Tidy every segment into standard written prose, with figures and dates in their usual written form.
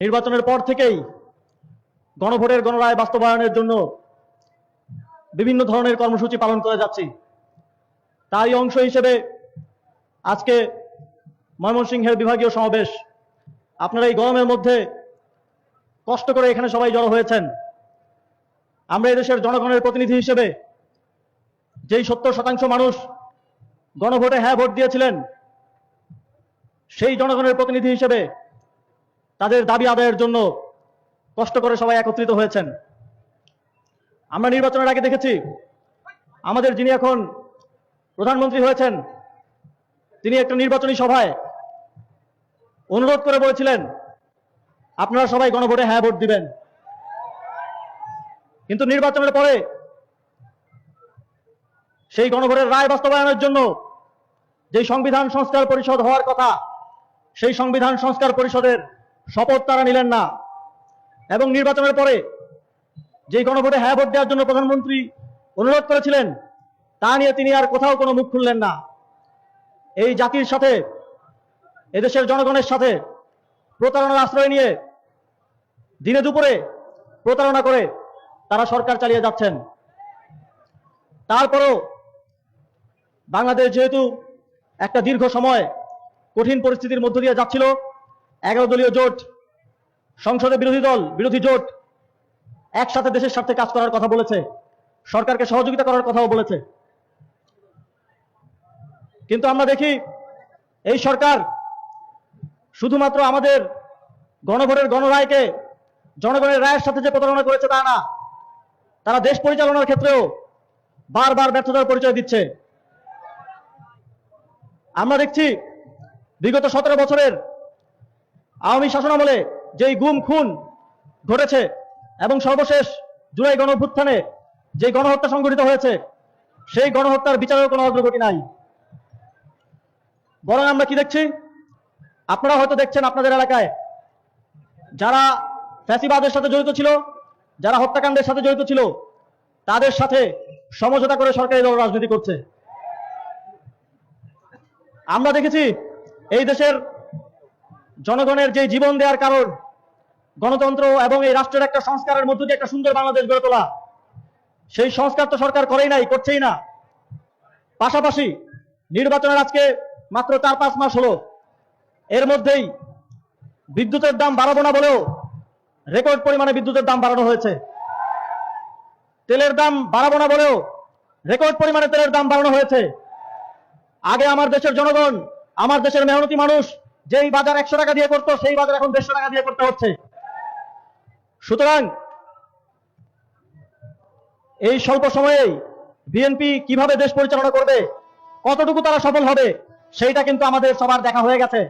নির্বাচনের পর থেকেই গণভোটের গণরায় বাস্তবায়নের জন্য বিভিন্ন ধরনের কর্মসূচি পালন করে যাচ্ছি। তারই অংশ হিসেবে আজকে ময়মনসিংহের বিভাগীয় সমাবেশ। আপনারা এই গরমের মধ্যে কষ্ট করে এখানে সবাই জড়ো হয়েছেন। আমরা এদেশের জনগণের প্রতিনিধি হিসেবে যেই 70% মানুষ গণভোটে হ্যাঁ ভোট দিয়েছিলেন, সেই জনগণের প্রতিনিধি হিসেবে তাদের দাবি আদায়ের জন্য কষ্ট করে সবাই একত্রিত হয়েছেন। আমরা নির্বাচনের আগে দেখেছি আমাদের যিনি এখন প্রধানমন্ত্রী হয়েছেন, তিনি একটা নির্বাচনী সভায় অনুরোধ করে বলেছিলেন আপনারা সবাই গণভোটে হ্যাঁ ভোট দিবেন। কিন্তু নির্বাচনের পরে সেই গণভোটের রায় বাস্তবায়নের জন্য যে সংবিধান সংস্কার পরিষদ হওয়ার কথা, সেই সংবিধান সংস্কার পরিষদের শপথ তারা নিলেন না। এবং নির্বাচনের পরে যে গণভোটে হ্যাঁ ভোট দেওয়ার জন্য প্রধানমন্ত্রী অনুরোধ করেছিলেন, তা নিয়ে তিনি আর কোথাও কোনো মুখ খুললেন না। এই জাতির সাথে, এদেশের জনগণের সাথে প্রতারণার আশ্রয় নিয়ে দিনে দুপুরে প্রতারণা করে তারা সরকার চালিয়ে যাচ্ছেন। তারপরও বাংলাদেশ যেহেতু একটা দীর্ঘ সময় কঠিন পরিস্থিতির মধ্য দিয়ে যাচ্ছিল, 11 দলীয় জোট, সংসদে বিরোধী জোট একসাথে দেশের স্বার্থে কাজ করার কথা বলেছে, সরকারকে সহযোগিতা করার কথাও বলেছে। কিন্তু আমরা দেখি এই সরকার শুধুমাত্র আমাদের গণভোটের গণরায়কে জনগণের রায়ের সাথে যে প্রতারণা করেছে তা না, তারা দেশ পরিচালনার ক্ষেত্রেও বারবার ব্যর্থতার পরিচয় দিচ্ছে। আমরা দেখছি বিগত 17 বছরের আওয়ামী শাসনামলে যেই গুম খুন ঘটেছে এবং সর্বশেষ জুলাই গণঅভ্যুত্থানে যে গণহত্যা সংঘটিত হয়েছে, সেই গণহত্যার বিচারের কোনো অগ্রগতি নাই। বরং আমরা কি দেখছি, আপনারা হয়তো দেখছেন আপনাদের এলাকায় যারা ফ্যাসিবাদের সাথে জড়িত ছিল, যারা হত্যাকাণ্ডের সাথে জড়িত ছিল, তাদের সাথে সমঝোতা করে সরকারি দল রাজনীতি করছে। আমরা দেখেছি এই দেশের জনগণের যে জীবন দেওয়ার কারণ গণতন্ত্র এবং এই রাষ্ট্রের একটা সংস্কারের মধ্য দিয়ে একটা সুন্দর বাংলাদেশ গড়ে তোলা, সেই সংস্কার তো সরকার করেই নাই, করছেই না। পাশাপাশি নির্বাচনের আজকে মাত্র 4-5 মাস হলো, এর মধ্যেই বিদ্যুতের দাম বাড়াবো না বলেও রেকর্ড পরিমাণে বিদ্যুতের দাম বাড়ানো হয়েছে। তেলের দাম বাড়াবো না বলেও রেকর্ড পরিমাণে তেলের দাম বাড়ানো হয়েছে। আগে আমার দেশের জনগণ, আমার দেশের মেহনতি মানুষ যেই বাজার 100 টাকা দিয়ে করতো, সেই বাজার এখন 150 টাকা দিয়ে করতে হচ্ছে। সুতরাং এই স্বল্প সময়েই বিএনপি কিভাবে দেশ পরিচালনা করবে, কতটুকু তারা সফল হবে, সেইটা কিন্তু আমাদের সবার দেখা হয়ে গেছে।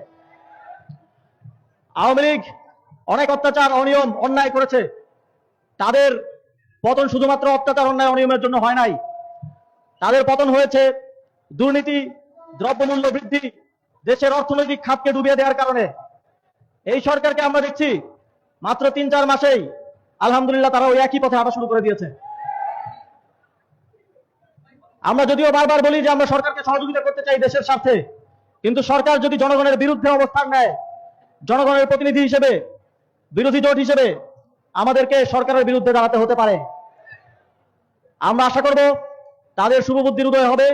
আওয়ামী লীগ অনেক অত্যাচার, অনিয়ম, অন্যায় করেছে। তাদের পতন শুধুমাত্র অত্যাচার, অন্যায়, অনিয়মের জন্য হয় নাই। তাদের পতন হয়েছে দুর্নীতি, দ্রব্যমূল্য বৃদ্ধি, দেশের অর্থনৈতিক খাতকে ডুবিয়ে দেওয়ার কারণে। এই সরকারকে আমরা দেখছি মাত্র 3-4 মাসেই আলহামদুলিল্লাহ তারা ওই একই পথে হাঁটা শুরু করে দিয়েছে। আমরা যদিও বারবার বলি যে আমরা সরকারকে সহযোগিতা করতে চাই দেশের স্বার্থে, কিন্তু সরকার যদি জনগণের বিরুদ্ধে অবস্থান নেয়, জনগণের প্রতিনিধি হিসেবে, বিরোধী জোট হিসেবে আমাদেরকে সরকারের বিরুদ্ধে দাঁড়াতে হতে পারে। আমরা আশা করব তাদের শুভবুদ্ধির উদয় হবে,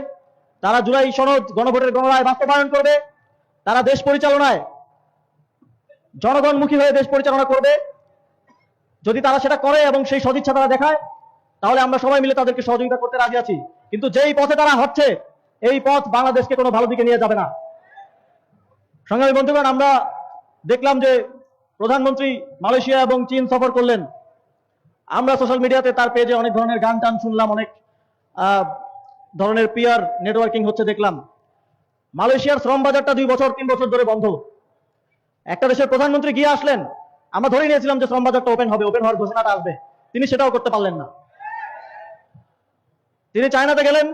তারা জুলাই সনদ, গণভোটের গণরায় বাস্তবায়ন করবে, তারা দেশ পরিচালনায় জনগণমুখী হয়ে দেশ পরিচালনা করবে। যদি তারা সেটা করে এবং সেই সদিচ্ছা তারা দেখায়, তাহলে আমরা সবাই মিলে তাদেরকে সহযোগিতা করতে রাজি আছি। কিন্তু যেই পথে তারা হচ্ছে, এই পথ বাংলাদেশকে কোনো ভালো দিকে নিয়ে যাবে না। সংগ্রামী বন্ধুগণ, আমরা দেখলাম যে প্রধানমন্ত্রী মালয়েশিয়া এবং চীন সফর করলেন। আমরা সোশ্যাল মিডিয়াতে তার পেজে অনেক ধরনের গান টান শুনলাম, অনেক ধরনের পিয়ার নেটওয়ার্কিং হচ্ছে দেখলাম। মালয়েশিয়ার শ্রম বাজারটা 2 বছর 3 বছর ধরে বন্ধ। একটা দেশের প্রধানমন্ত্রী গিয়ে আসলেন, আমরা ধরে নিয়েছিলাম যে শ্রম বাজারটা ওপেন হবে, ওপেন হওয়ার ঘোষণাটা আসবে, তিনি সেটাও করতে পারলেন না। তিনি চায়নাতে গেলেন,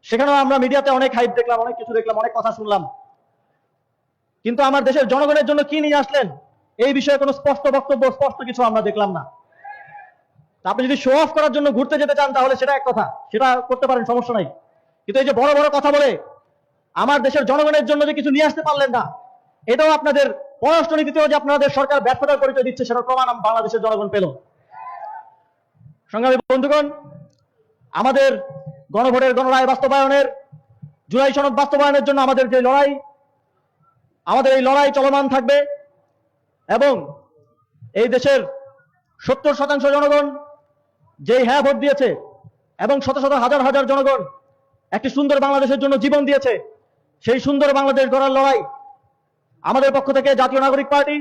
সেখানেও আমরা মিডিয়াতে অনেক হাইপ দেখলাম, অনেক কিছু দেখলাম, অনেক কথা শুনলাম। কিন্তু আমার দেশের জনগণের জন্য কি নিয়ে আসলেন, এই বিষয়ে কোনো স্পষ্ট বক্তব্য, স্পষ্ট কিছু আমরা দেখলাম না। আপনি যদি শো অফ করার জন্য ঘুরতে যেতে চান, তাহলে সেটা এক কথা, সেটা করতে পারেন, সমস্যা নাই। কিন্তু এই যে বড় বড় কথা বলে আমার দেশের জনগণের জন্য যে কিছু নিয়ে আসতে পারলেন না, এটাও আপনাদের পররাষ্ট্রনীতিতেও যে আপনাদের সরকার ব্যর্থতার পরিচয় দিচ্ছে সেটার প্রমাণ বাংলাদেশের জনগণ পেল। সংগ্রামী বন্ধুগণ, আমাদের গণভোটের গণরায় বাস্তবায়নের, জুলাই সনদ বাস্তবায়নের জন্য আমাদের যে লড়াই, আমাদের এই লড়াই চলমান থাকবে এবং এই দেশের 70% জনগণ যেই হ্যাঁ ভোট দিয়েছে এবং শত শত হাজার হাজার জনগণ একটি সুন্দর বাংলাদেশের জন্য জীবন দিয়েছে, সেই সুন্দর বাংলাদেশ গড়ার লড়াই আমাদের পক্ষ থেকে জাতীয় নাগরিক পার্টি